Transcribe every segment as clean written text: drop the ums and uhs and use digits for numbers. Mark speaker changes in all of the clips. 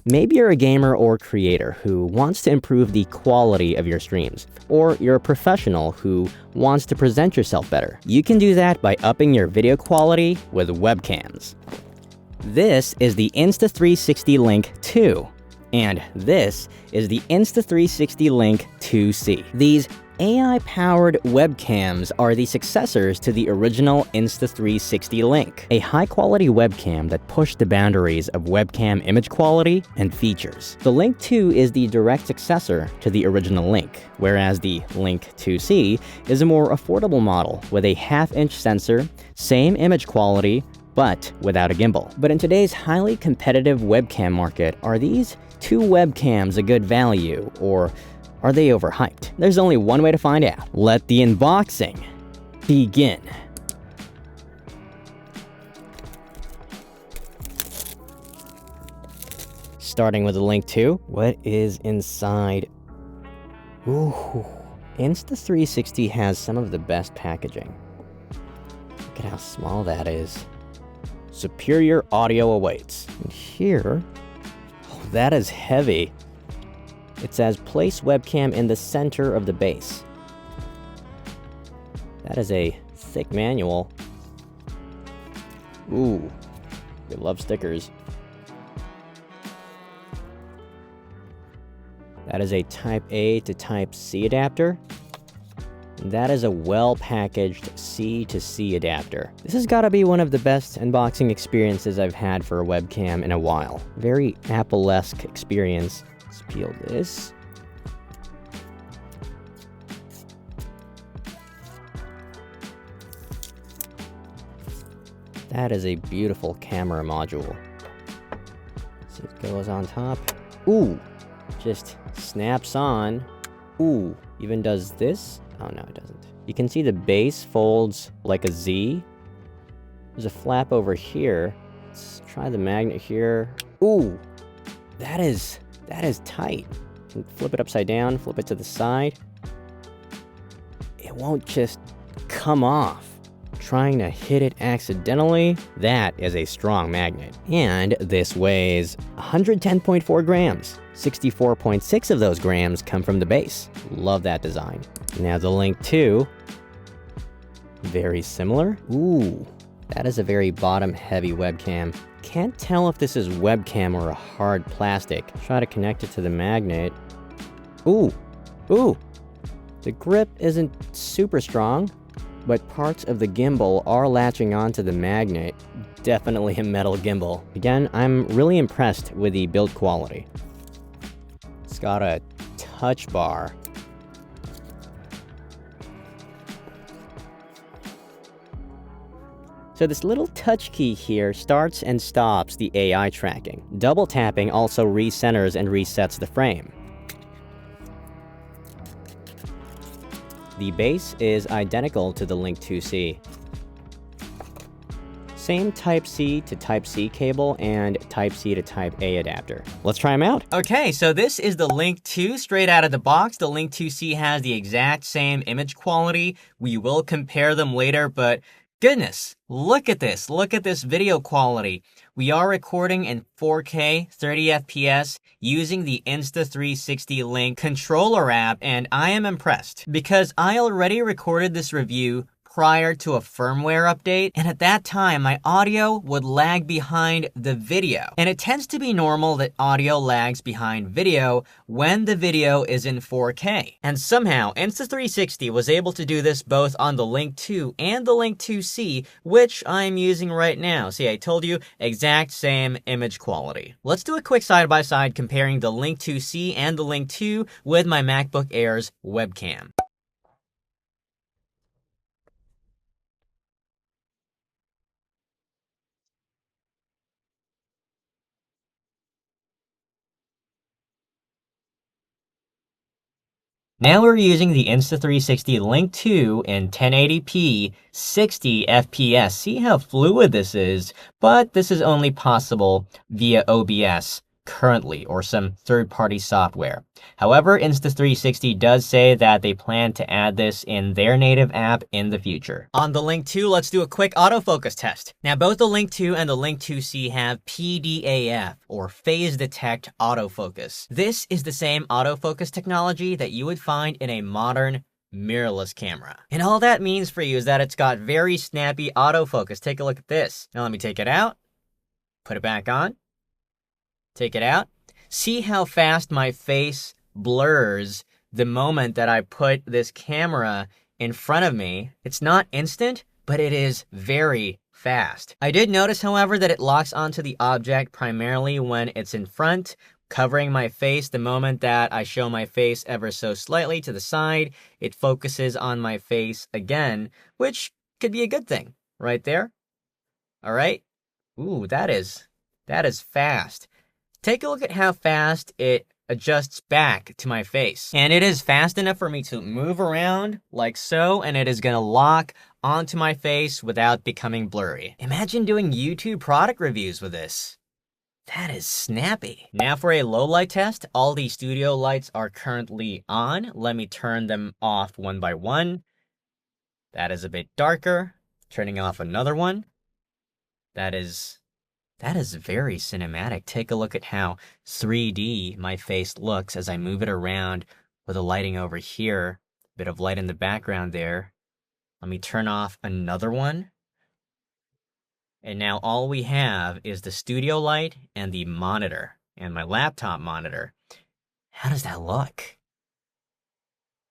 Speaker 1: Maybe you're a gamer or creator who wants to improve the quality of your streams, or you're a professional who wants to present yourself better. You can do that by upping your video quality with webcams. This is the Insta360 Link 2, and this is the Insta360 Link 2C. These AI-powered webcams are the successors to the original Insta360 Link, a high-quality webcam that pushed the boundaries of webcam image quality and features. The Link 2 is the direct successor to the original Link, whereas the Link 2C is a more affordable model with a half-inch sensor, same image quality, but without a gimbal. But in today's highly competitive webcam market, are these two webcams a good value, or are they overhyped? There's only one way to find out. Let the unboxing begin. Starting with the Link 2, what is inside? Ooh, Insta360 has some of the best packaging. Look at how small that is. Superior audio awaits. And here, oh, that is heavy. It says, place webcam in the center of the base. That is a thick manual. Ooh, we love stickers. That is a Type A to Type C adapter. And that is a well-packaged C to C adapter. This has got to be one of the best unboxing experiences I've had for a webcam in a while. Very Apple-esque experience. Let's peel this. That is a beautiful camera module. So it goes on top. Ooh, just snaps on. Ooh, even does this. Oh no, it doesn't. You can see the base folds like a Z. There's a flap over here. Let's try the magnet here. Ooh, that is tight. You can flip it upside down, flip it to the side. It won't just come off. Trying to hit it accidentally, that is a strong magnet. And this weighs 110.4 grams. 64.6 of those grams come from the base. Love that design. Now the Link 2, very similar. Ooh, that is a very bottom-heavy webcam. Can't tell if this is webcam or a hard plastic. Try to connect it to the magnet. Ooh, ooh. The grip isn't super strong, but parts of the gimbal are latching onto the magnet. Definitely a metal gimbal. Again, I'm really impressed with the build quality. It's got a touch bar. So this little touch key here starts and stops the AI tracking. Double tapping also recenters and resets the frame. The base is identical to the Link 2C. Same Type-C to Type-C cable and Type-C to Type-A adapter. Let's try them out. Okay, so this is the Link 2 straight out of the box. The Link 2C has the exact same image quality. We will compare them later, but goodness, look at this. Look at this video quality. We are recording in 4K 30 FPS using the Insta360 Link controller app, and I am impressed because I already recorded this review prior to a firmware update, and at that time my audio would lag behind the video. And it tends to be normal that audio lags behind video when the video is in 4K. And somehow Insta360 was able to do this both on the Link 2 and the Link 2C, which I'm using right now. See, I told you, exact same image quality. Let's do a quick side-by-side comparing the Link 2C and the Link 2 with my MacBook Air's webcam. Now we're using the Insta360 Link 2 in 1080p, 60 FPS. See how fluid this is, but this is only possible via OBS. currently, or some third-party software. However, Insta360 does say that they plan to add this in their native app in the future. On the Link 2, let's do a quick autofocus test. Now, both the Link 2 and the Link 2C have PDAF, or Phase Detect Autofocus. This is the same autofocus technology that you would find in a modern mirrorless camera. And all that means for you is that it's got very snappy autofocus. Take a look at this. Now let me take it out, put it back on, take it out. See how fast my face blurs the moment that I put this camera in front of me. It's not instant, but it is very fast. I did notice, however, that it locks onto the object primarily when it's in front, covering my face. The moment that I show my face ever so slightly to the side, it focuses on my face again, which could be a good thing right there. All right. Ooh, that is fast. Take a look at how fast it adjusts back to my face. And it is fast enough for me to move around like so, and it is gonna lock onto my face without becoming blurry. Imagine doing YouTube product reviews with this. That is snappy. Now for a low light test, all the studio lights are currently on. Let me turn them off one by one. That is a bit darker. Turning off another one. That is very cinematic. Take a look at how 3D my face looks as I move it around with the lighting over here. A bit of light in the background there. Let me turn off another one. And now all we have is the studio light and the monitor and my laptop monitor. How does that look?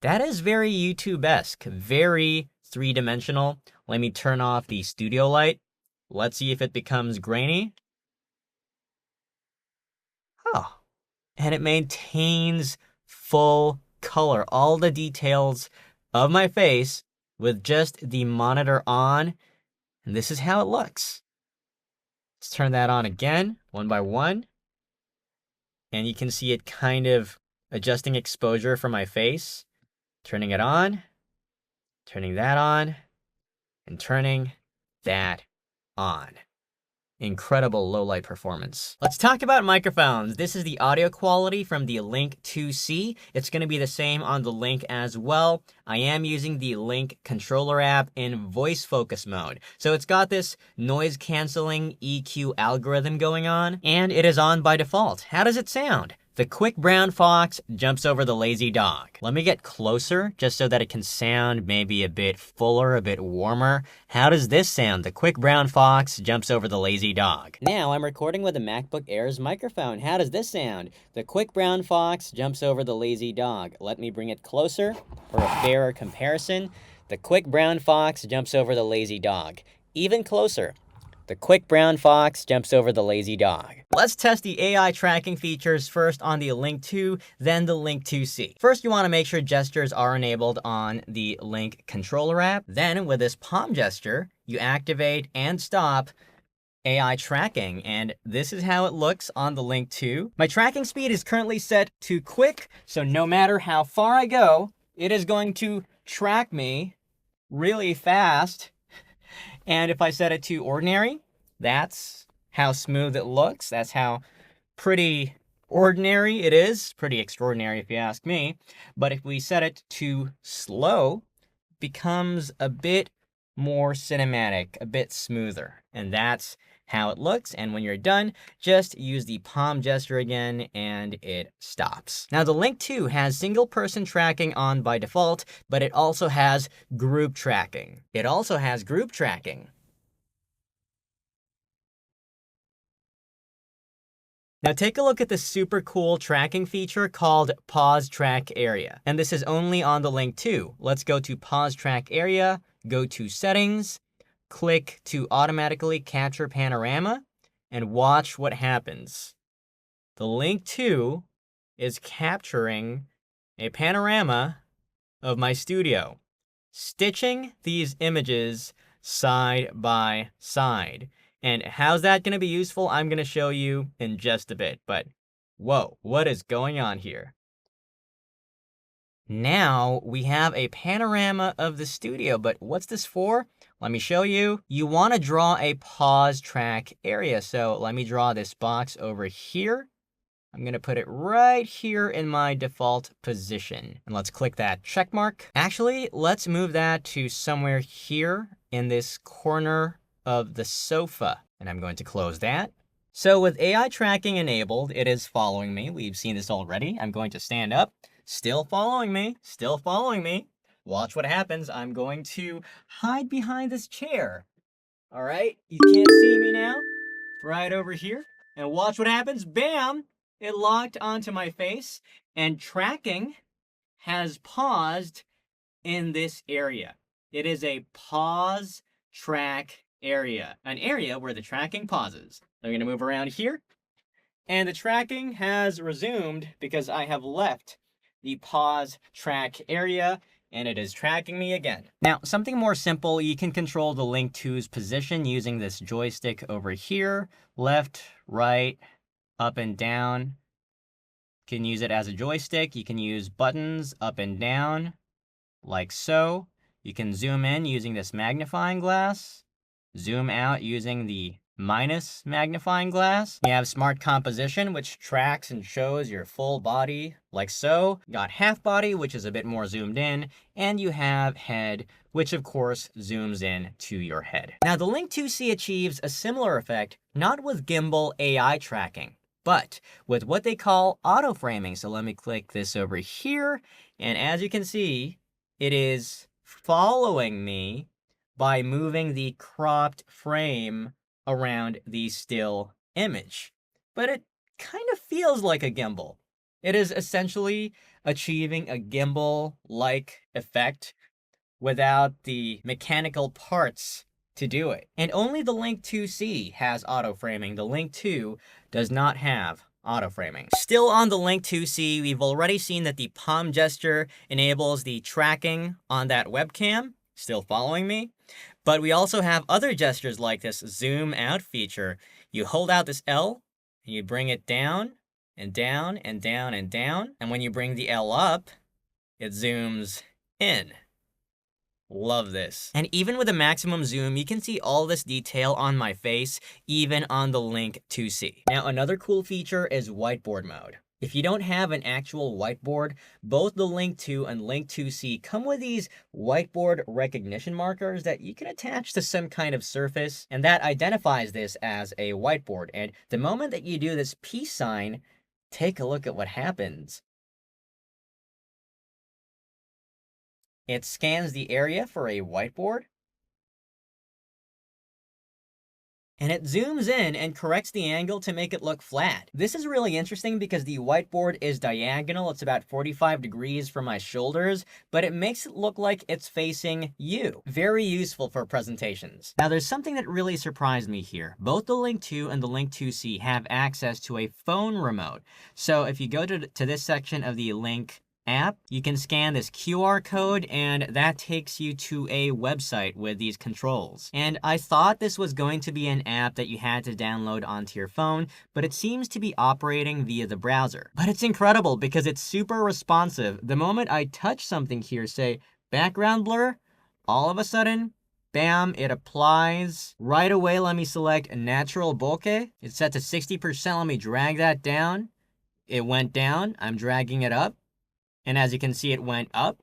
Speaker 1: That is very YouTube-esque, very three-dimensional. Let me turn off the studio light. Let's see if it becomes grainy. Oh, and it maintains full color, all the details of my face with just the monitor on. And this is how it looks. Let's turn that on again, one by one. And you can see it kind of adjusting exposure for my face. Turning it on, turning that on, and turning that on. Incredible low light performance. Let's talk about microphones. This is the audio quality from the Link 2C. It's going to be the same on the Link as well. I am using the Link controller app in voice focus mode. So it's got this noise canceling EQ algorithm going on, and it is on by default. How does it sound? The quick brown fox jumps over the lazy dog. Let me get closer just so that it can sound maybe a bit fuller, a bit warmer. How does this sound? The quick brown fox jumps over the lazy dog. Now I'm recording with the MacBook Air's microphone. How does this sound? The quick brown fox jumps over the lazy dog. Let me bring it closer for a fairer comparison. The quick brown fox jumps over the lazy dog. Even closer. The quick brown fox jumps over the lazy dog. Let's test the AI tracking features first on the Link 2, then the Link 2C. First, you want to make sure gestures are enabled on the Link controller app. Then, with this palm gesture, you activate and stop AI tracking, and this is how it looks on the Link 2. My tracking speed is currently set to quick, so no matter how far I go, it is going to track me really fast. And if I set it to ordinary, that's how smooth it looks. That's how pretty ordinary it is. Pretty extraordinary if you ask me. But if we set it to slow, it becomes a bit more cinematic, a bit smoother. And that's how it looks. And when you're done, just use the palm gesture again and it stops. Now the Link 2 has single person tracking on by default, but it also has group tracking. Now take a look at the super cool tracking feature called Pause Track Area. And this is only on the Link 2. Let's go to Pause Track Area, go to Settings, click to automatically capture panorama, and watch what happens. The Link 2 is capturing a panorama of my studio, stitching these images side by side. And how's that going to be useful? I'm going to show you in just a bit. But whoa, what is going on here? Now we have a panorama of the studio, but what's this for? Let me show you. You want to draw a pause track area. So let me draw this box over here. I'm going to put it right here in my default position. And let's click that check mark. Actually, let's move that to somewhere here in this corner of the sofa. And I'm going to close that. So with AI tracking enabled, it is following me. We've seen this already. I'm going to stand up. Still following me. Still following me. Watch what happens. I'm going to hide behind this chair. All right. You can't see me now. Right over here. And watch what happens. Bam! It locked onto my face. And tracking has paused in this area. It is a pause track area. An area where the tracking pauses. I'm going to move around here. And the tracking has resumed because I have left the pause track area. And it is tracking me again. Now, something more simple, you can control the Link 2's position using this joystick over here. Left, right, up and down. You can use it as a joystick. You can use buttons up and down, like so. You can zoom in using this magnifying glass. Zoom out using the minus magnifying glass. You have smart composition, which tracks and shows your full body, like so. You got half body, which is a bit more zoomed in, and you have head, which of course zooms in to your head. Now the Link 2C achieves a similar effect, not with gimbal AI tracking, but with what they call auto framing. So let me click this over here, and as you can see, it is following me by moving the cropped frame around the still image. But it kind of feels like a gimbal. It is essentially achieving a gimbal-like effect without the mechanical parts to do it. And only the Link 2C has auto framing. The Link 2 does not have auto framing. Still on the Link 2C, we've already seen that the palm gesture enables the tracking on that webcam. Still following me. But we also have other gestures like this zoom out feature. You hold out this L, and you bring it down, and down, and down, and down. And when you bring the L up, it zooms in. Love this. And even with a maximum zoom, you can see all this detail on my face, even on the Link 2C. Now, another cool feature is Whiteboard Mode. If you don't have an actual whiteboard, both the Link 2 and Link 2C come with these whiteboard recognition markers that you can attach to some kind of surface, and that identifies this as a whiteboard. And the moment that you do this peace sign, take a look at what happens. It scans the area for a whiteboard, and it zooms in and corrects the angle to make it look flat. This is really interesting because the whiteboard is diagonal. It's about 45 degrees from my shoulders, but it makes it look like it's facing you. Very useful for presentations. Now, there's something that really surprised me here. Both the Link 2 and the Link 2C have access to a phone remote. So if you go to this section of the Link app, you can scan this QR code and that takes you to a website with these controls. And I thought this was going to be an app that you had to download onto your phone, but it seems to be operating via the browser. But it's incredible because it's super responsive. The moment I touch something here, say background blur, all of a sudden, bam, it applies. Right away, let me select natural bokeh. It's set to 60%. Let me drag that down. It went down. I'm dragging it up. And as you can see, it went up,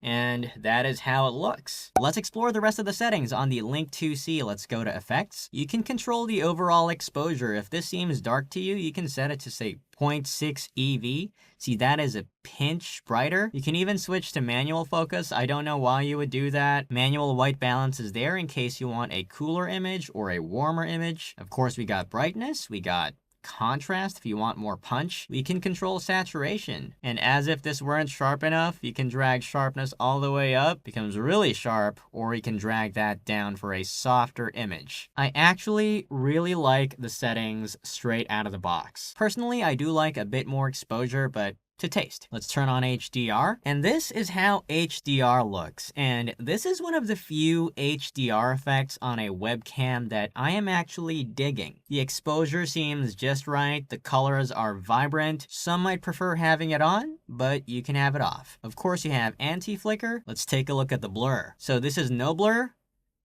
Speaker 1: and that is how it looks. Let's explore the rest of the settings on the Link 2C. Let's go to Effects. You can control the overall exposure. If this seems dark to you, you can set it to, say, 0.6 EV. See, that is a pinch brighter. You can even switch to manual focus. I don't know why you would do that. Manual white balance is there in case you want a cooler image or a warmer image. Of course, we got brightness. We got contrast if you want more punch. We can control saturation, and as if this weren't sharp enough, you can drag sharpness all the way up, becomes really sharp, or you can drag that down for a softer image. I actually really like the settings straight out of the box. Personally, I do like a bit more exposure, but to taste. Let's turn on HDR, and this is how HDR looks, and this is one of the few HDR effects on a webcam that I am actually digging. The exposure seems just right, the colors are vibrant. Some might prefer having it on, but you can have it off. Of course, you have anti-flicker. Let's take a look at the blur. So this is no blur.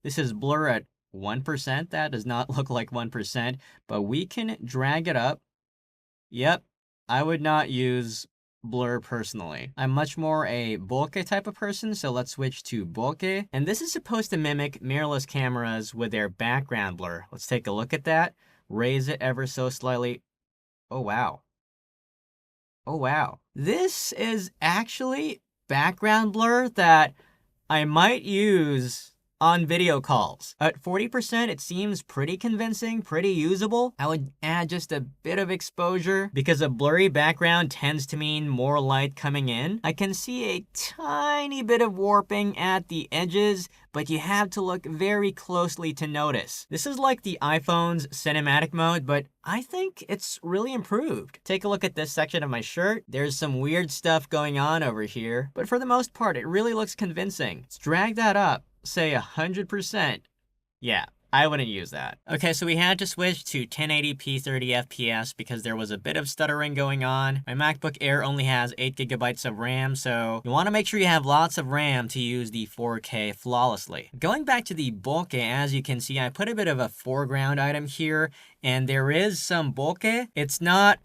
Speaker 1: This is blur at 1%. That does not look like 1%, but we can drag it up. Yep. I would not use blur personally. I'm much more a bokeh type of person, so let's switch to bokeh. And this is supposed to mimic mirrorless cameras with their background blur. Let's take a look at that. Raise it ever so slightly. Oh, wow. Oh, wow. This is actually background blur that I might use on video calls. At 40%, it seems pretty convincing, pretty usable. I would add just a bit of exposure because a blurry background tends to mean more light coming in. I can see a tiny bit of warping at the edges, but you have to look very closely to notice. This is like the iPhone's cinematic mode, but I think it's really improved. Take a look at this section of my shirt. There's some weird stuff going on over here, but for the most part, it really looks convincing. Let's drag that up, say 100%. Yeah, I wouldn't use that. Okay, so we had to switch to 1080p 30 FPS because there was a bit of stuttering going on. My MacBook Air only has 8 gigabytes of RAM, so you want to make sure you have lots of RAM to use the 4K flawlessly. Going back to the bokeh, as you can see, I put a bit of a foreground item here, and there is some bokeh. It's not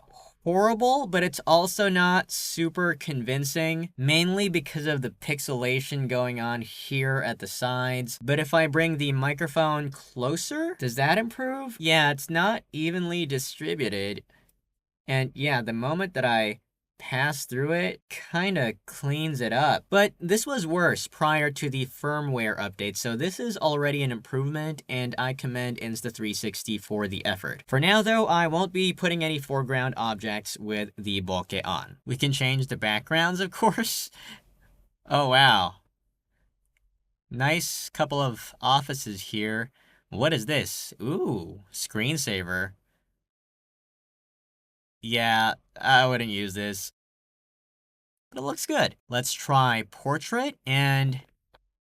Speaker 1: horrible, but it's also not super convincing, mainly because of the pixelation going on here at the sides. But if I bring the microphone closer, does that improve? Yeah, it's not evenly distributed. And yeah, the moment that I pass through it kind of cleans it up. But this was worse prior to the firmware update, so this is already an improvement, and I commend Insta360 for the effort. For now though, I won't be putting any foreground objects with the bokeh on. We can change the backgrounds, of course. Oh wow. Nice couple of offices here. What is this? Ooh, screensaver. Yeah, I wouldn't use this, but it looks good. Let's try portrait, and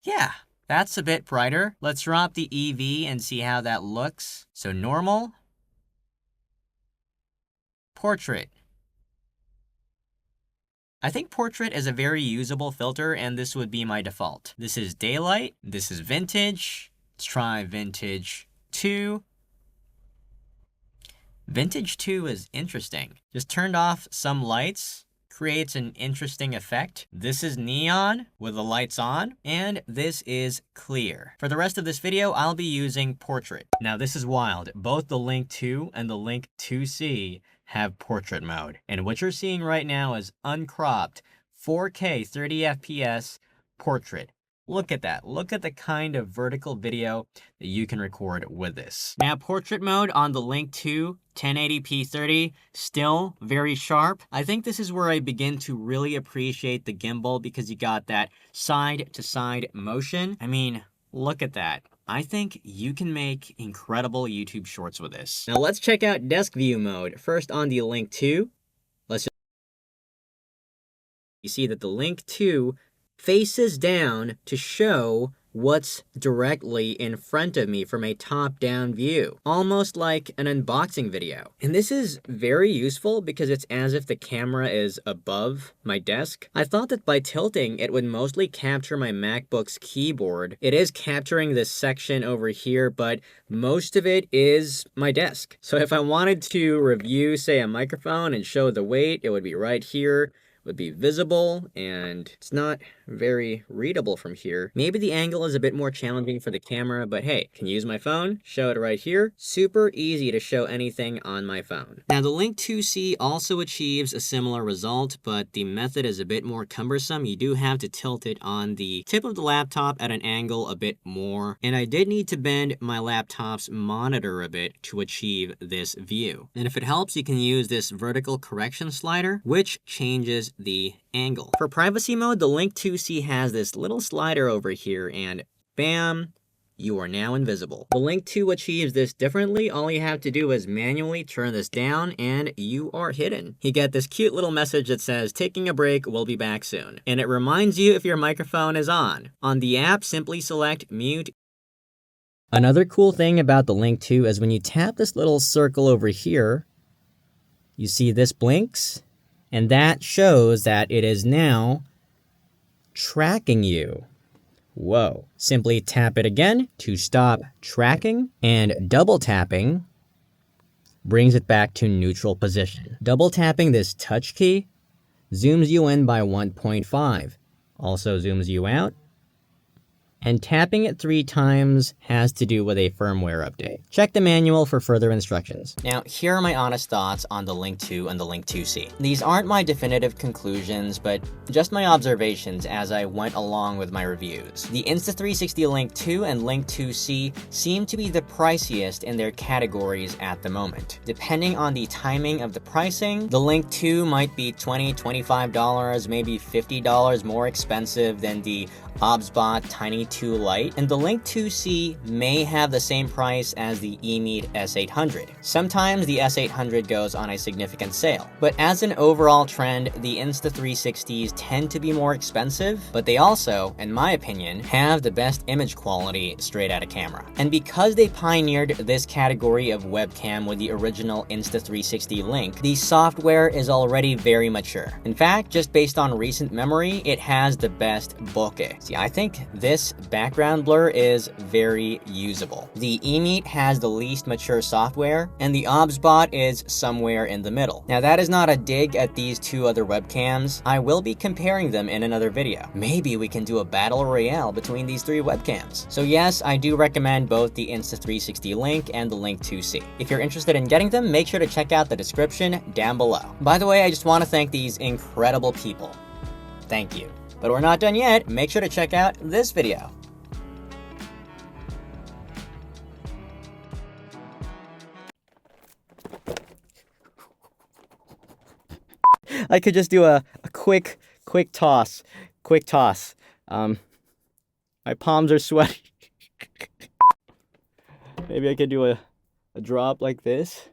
Speaker 1: yeah, that's a bit brighter. Let's drop the EV and see how that looks. So normal, portrait. I think portrait is a very usable filter, and this would be my default. This is daylight, this is vintage. Let's try vintage 2. Vintage 2 is interesting. Just turned off some lights, creates an interesting effect. This is neon with the lights on, and this is clear. For the rest of this video, I'll be using portrait. Now this is wild. Both the Link 2 and the Link 2C have portrait mode. And what you're seeing right now is uncropped 4K 30 FPS portrait. Look at that. Look at the kind of vertical video that you can record with this. Now, portrait mode on the Link 2 1080p 30, still very sharp. I think this is where I begin to really appreciate the gimbal because you got that side-to-side motion. I mean, look at that. I think you can make incredible YouTube shorts with this. Now, let's check out DeskView Mode. First on the Link 2. You see that the Link 2 faces down to show what's directly in front of me from a top-down view, almost like an unboxing video. And this is very useful because it's as if the camera is above my desk. I thought that by tilting, it would mostly capture my MacBook's keyboard. It is capturing this section over here, but most of it is my desk. So if I wanted to review, say, a microphone and show the weight, it would be right here. Would be visible, and it's not very readable from here. Maybe the angle is a bit more challenging for the camera, but hey, can use my phone, show it right here. Super easy to show anything on my phone. Now the Link 2C also achieves a similar result, but the method is a bit more cumbersome. You do have to tilt it on the tip of the laptop at an angle a bit more, and I did need to bend my laptop's monitor a bit to achieve this view. And if it helps, you can use this vertical correction slider, which changes the angle. For privacy mode, the Link 2C has this little slider over here, and bam, you are now invisible. The Link 2 achieves this differently. All you have to do is manually turn this down and you are hidden. You get this cute little message that says, taking a break, we'll be back soon. And it reminds you if your microphone is on. On the app, simply select mute. Another cool thing about the Link 2 is when you tap this little circle over here, you see this blinks. And that shows that it is now tracking you. Whoa. Simply tap it again to stop tracking, and double tapping brings it back to neutral position. Double tapping this touch key zooms you in by 1.5, also zooms you out, and tapping it 3 times has to do with a firmware update. Check the manual for further instructions. Now, here are my honest thoughts on the Link 2 and the Link 2C. These aren't my definitive conclusions, but just my observations as I went along with my reviews. The Insta360 Link 2 and Link 2C seem to be the priciest in their categories at the moment. Depending on the timing of the pricing, the Link 2 might be $20, $25, maybe $50 more expensive than the OBSBot Tiny 2 Lite, and the Link 2C may have the same price as the eMeet S800. Sometimes the S800 goes on a significant sale, but as an overall trend, the Insta360s tend to be more expensive, but they also, in my opinion, have the best image quality straight out of camera. And because they pioneered this category of webcam with the original Insta360 Link, the software is already very mature. In fact, just based on recent memory, it has the best bokeh. See, I think this background blur is very usable. The eMeet has the least mature software, and the OBSBot is somewhere in the middle. Now, that is not a dig at these 2 other webcams. I will be comparing them in another video. Maybe we can do a battle royale between these 3 webcams. So yes, I do recommend both the Insta360 Link and the Link 2C. If you're interested in getting them, make sure to check out the description down below. By the way, I just want to thank these incredible people. Thank you. But we're not done yet. Make sure to check out this video. I could just do a quick toss. Quick toss. My palms are sweaty. Maybe I could do a drop like this.